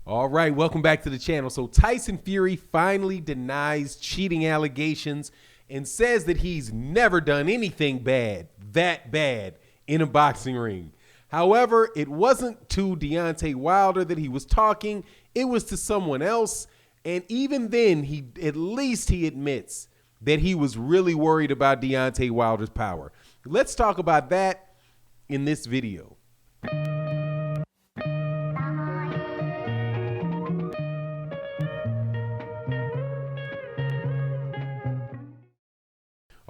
All right, welcome back to the channel. So Tyson Fury finally denies cheating allegations and says that he's never done anything that bad in a boxing ring. However, it wasn't to Deontay Wilder that he was talking. It was to someone else. And even then, at least he admits that he was really worried about Deontay Wilder's power. Let's talk about that in this video.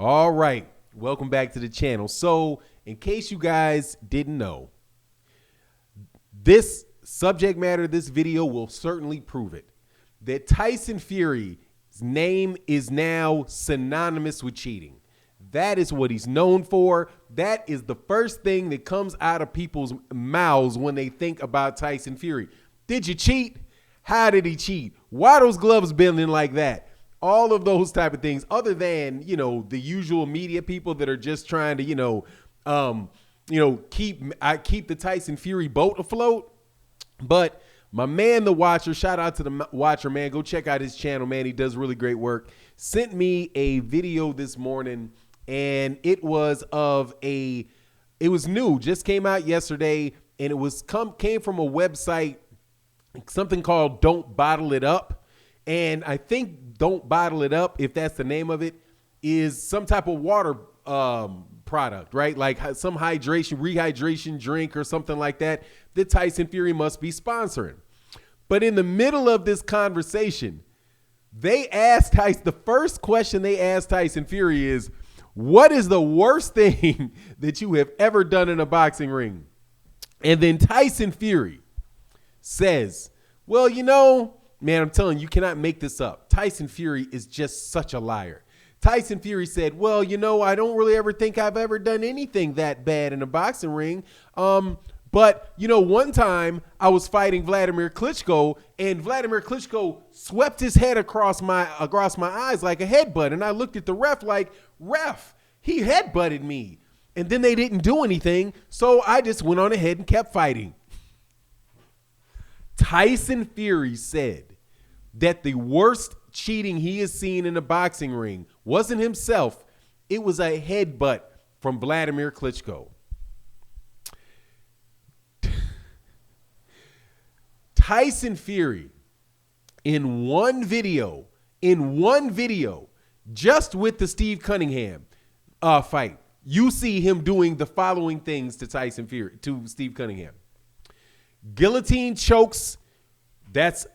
All right, welcome back to the channel. So, in case you guys didn't know, this subject matter, this video will certainly prove it, that Tyson Fury's name is now synonymous with cheating. That is what he's known for. That is the first thing that comes out of people's mouths when they think about Tyson Fury. Did you cheat? How did he cheat? Why those gloves bending like that? All of those type of things, other than, the usual media people that are just trying to, keep the Tyson Fury boat afloat. But my man, the Watcher, shout out to the Watcher, man. Go check out his channel, man. He does really great work. Sent me a video this morning, and it was new, just came out yesterday, and came from a website, something called Don't Bottle It Up. And I think Don't Bottle It Up, if that's the name of it, is some type of water product, right? Like some rehydration drink or something like that Tyson Fury must be sponsoring. But in the middle of this conversation, the first question they asked Tyson Fury is, what is the worst thing that you have ever done in a boxing ring? And then Tyson Fury says, well, man, I'm telling you, you cannot make this up. Tyson Fury is just such a liar. Tyson Fury said, well, I don't really ever think I've ever done anything that bad in a boxing ring. But, one time I was fighting Wlad Klitcko, and Wlad Klitcko swept his head across my eyes like a headbutt. And I looked at the ref like, ref, he headbutted me. And then they didn't do anything. So I just went on ahead and kept fighting. Tyson Fury said that the worst cheating he has seen in a boxing ring wasn't himself. It was a headbutt from Wlad Klitcko. Tyson Fury, in one video, just with the Steve Cunningham fight, you see him doing the following things to Steve Cunningham. Guillotine chokes, that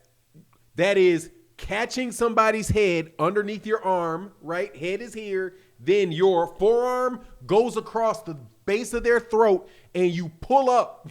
is catching somebody's head underneath your arm, right? Head is here. Then your forearm goes across the base of their throat and you pull up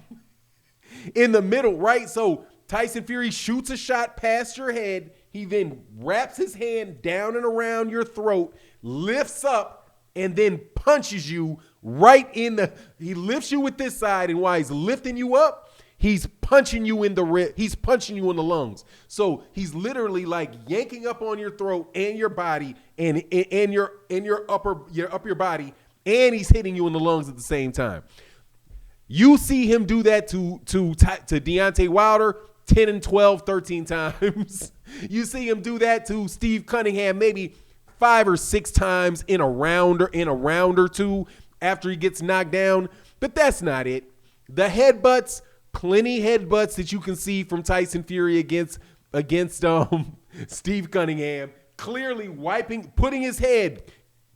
in the middle, right? So Tyson Fury shoots a shot past your head. He then wraps his hand down and around your throat, lifts up, and then punches you he lifts you with this side, and while he's lifting you up, he's punching you in the rib. He's punching you in the lungs. So he's literally like yanking up on your throat and your body and your upper body, and he's hitting you in the lungs at the same time. You see him do that to Deontay Wilder 10 and 12, 13 times. You see him do that to Steve Cunningham maybe 5 or 6 times in a round or two after he gets knocked down. But that's not it. The headbutts, plenty headbutts that you can see from Tyson Fury against Steve Cunningham, clearly putting his head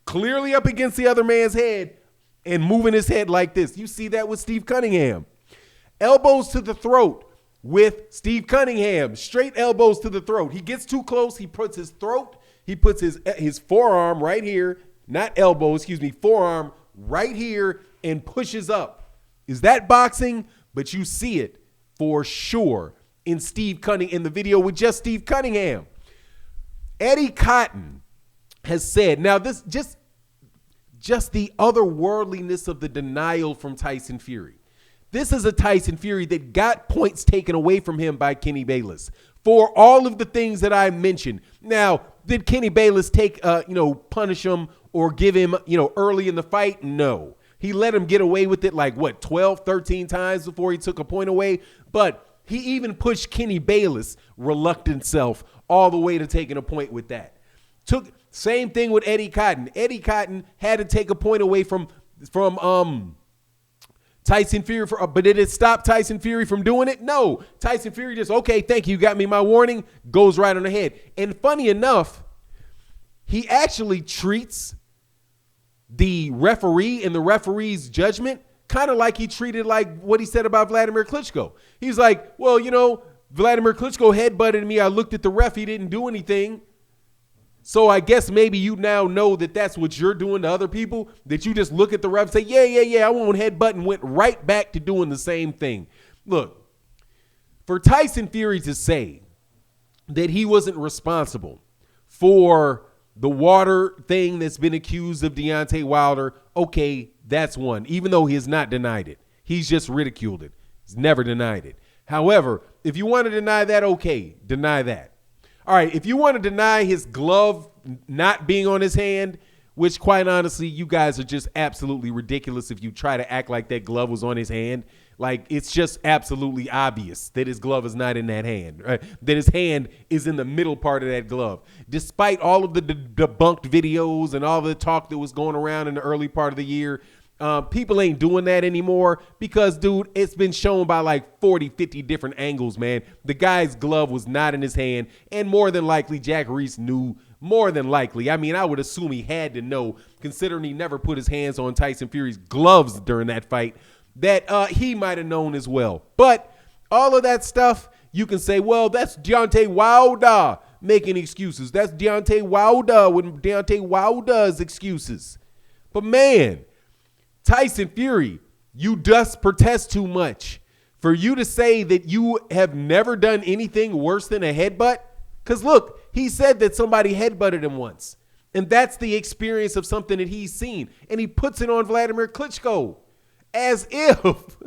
clearly up against the other man's head and moving his head like this. You see that with Steve Cunningham. Elbows to the throat with Steve Cunningham. Straight elbows to the throat. He gets too close. He puts his forearm right here, not elbow, forearm right here and pushes up. Is that boxing? But you see it for sure in the video with just Steve Cunningham. Eddie Cotton has said, now this just the otherworldliness of the denial from Tyson Fury. This is a Tyson Fury that got points taken away from him by Kenny Bayless for all of the things that I mentioned. Now, did Kenny Bayless punish him or give him, early in the fight? No. He let him get away with it 12, 13 times before he took a point away. But He even pushed Kenny Bayless, reluctant self, all the way to taking a point with that. Same thing with Eddie Cotton. Eddie Cotton had to take a point away from Tyson Fury, but did it stop Tyson Fury from doing it? No. Tyson Fury just, okay, thank you, got me my warning, goes right on the head. And funny enough, he actually treats the referee and the referee's judgment kind of like he treated like what he said about Vladimir Klitschko. He's like, well, Vladimir Klitschko headbutted me. I looked at the ref. He didn't do anything. So I guess maybe you now know that that's what you're doing to other people, that you just look at the ref and say, yeah, I won't headbutt, and went right back to doing the same thing. Look, for Tyson Fury to say that he wasn't responsible for the water thing that's been accused of Deontay Wilder, okay, that's one, even though he has not denied it. He's just ridiculed it. He's never denied it. However, if you want to deny that, okay, deny that. All right, if you want to deny his glove not being on his hand, which quite honestly, you guys are just absolutely ridiculous if you try to act like that glove was on his hand. Like, it's just absolutely obvious that his glove is not in that hand, right? That his hand is in the middle part of that glove. Despite all of the debunked videos and all the talk that was going around in the early part of the year, people ain't doing that anymore because, dude, it's been shown by like 40, 50 different angles, man. The guy's glove was not in his hand, and more than likely, Jack Reese knew. More than likely. I mean, I would assume he had to know, considering he never put his hands on Tyson Fury's gloves during that fight, that he might have known as well. But all of that stuff, you can say, well, that's Deontay Wilder making excuses. That's Deontay Wilder with Deontay Wilder's excuses. But man, Tyson Fury, you just protest too much. For you to say that you have never done anything worse than a headbutt, because look, he said that somebody headbutted him once. And that's the experience of something that he's seen. And he puts it on Vladimir Klitschko. As if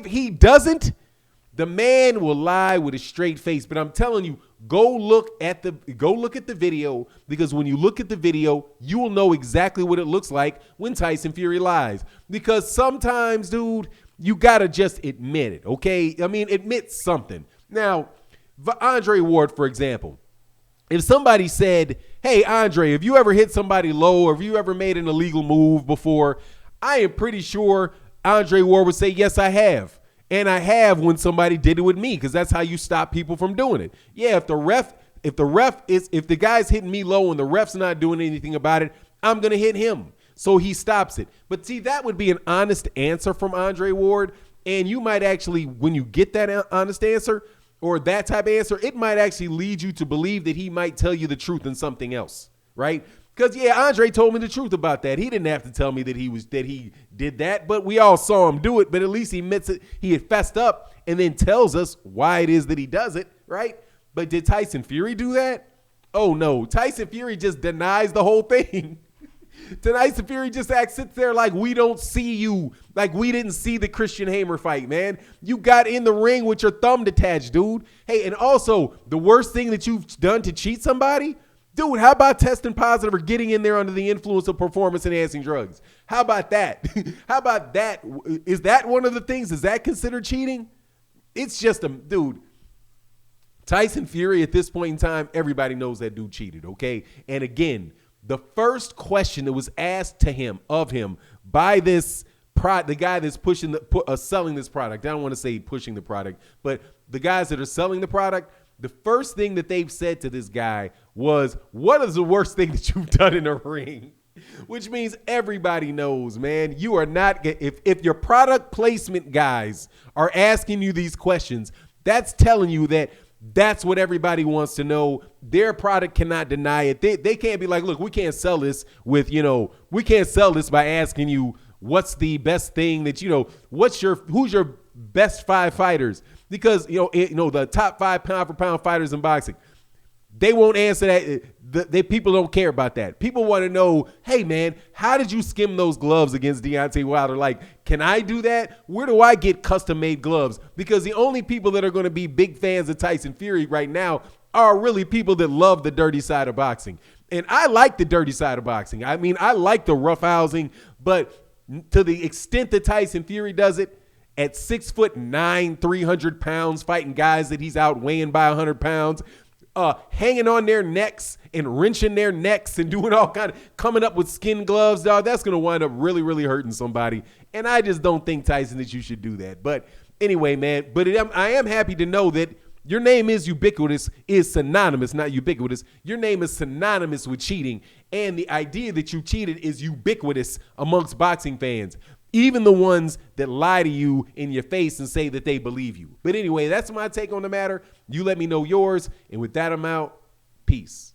he doesn't, the man will lie with a straight face. But I'm telling you, go look at the video, because when you look at the video, you will know exactly what it looks like when Tyson Fury lies. Because sometimes, dude, you gotta just admit it, okay? I mean, admit something. Now, Andre Ward, for example, if somebody said, hey, Andre, have you ever hit somebody low, or have you ever made an illegal move before? I am pretty sure Andre Ward would say, yes, I have. And I have when somebody did it with me, because that's how you stop people from doing it. Yeah, if the guy's hitting me low and the ref's not doing anything about it, I'm going to hit him. So he stops it. But see, that would be an honest answer from Andre Ward. And you might actually, when you get that honest answer or that type of answer, it might actually lead you to believe that he might tell you the truth in something else, right? Because, yeah, Andre told me the truth about that. He didn't have to tell me that he did that, but we all saw him do it. But at least he admits it. He had fessed up and then tells us why it is that he does it, right? But did Tyson Fury do that? Oh, no. Tyson Fury just denies the whole thing. Tyson Fury just sits there like we don't see you, like we didn't see the Christian Hamer fight, man. You got in the ring with your thumb detached, dude. Hey, and also, the worst thing that you've done to cheat somebody? Dude, how about testing positive or getting in there under the influence of performance-enhancing drugs? How about that? How about that? Is that one of the things? Is that considered cheating? It's just dude, Tyson Fury at this point in time, everybody knows that dude cheated, okay? And again, the first question that was asked of him by the guy that's selling this product, I don't want to say pushing the product, but the guys that are selling the product, the first thing that they've said to this guy was, what is the worst thing that you've done in a ring? Which means everybody knows, man, you are not, if your product placement guys are asking you these questions, that's telling you that that's what everybody wants to know. Their product cannot deny it. They can't be like, look, we can't sell this we can't sell this by asking you what's the best thing that, who's your best 5 fighters? Because, the top 5 pound for pound fighters in boxing, they won't answer that. People don't care about that. People want to know, hey, man, how did you skim those gloves against Deontay Wilder? Like, can I do that? Where do I get custom-made gloves? Because the only people that are going to be big fans of Tyson Fury right now are really people that love the dirty side of boxing. And I like the dirty side of boxing. I mean, I like the roughhousing, but to the extent that Tyson Fury does it, at 6'9", 300 pounds, fighting guys that he's outweighing by 100 pounds, hanging on their necks and wrenching their necks and doing all kind of, coming up with skin gloves, dog, that's going to wind up really, really hurting somebody. And I just don't think, Tyson, that you should do that. But anyway, man, I am happy to know that your name is ubiquitous, is synonymous, not ubiquitous. Your name is synonymous with cheating. And the idea that you cheated is ubiquitous amongst boxing fans. Even the ones that lie to you in your face and say that they believe you. But anyway, that's my take on the matter. You let me know yours. And with that, I'm out. Peace.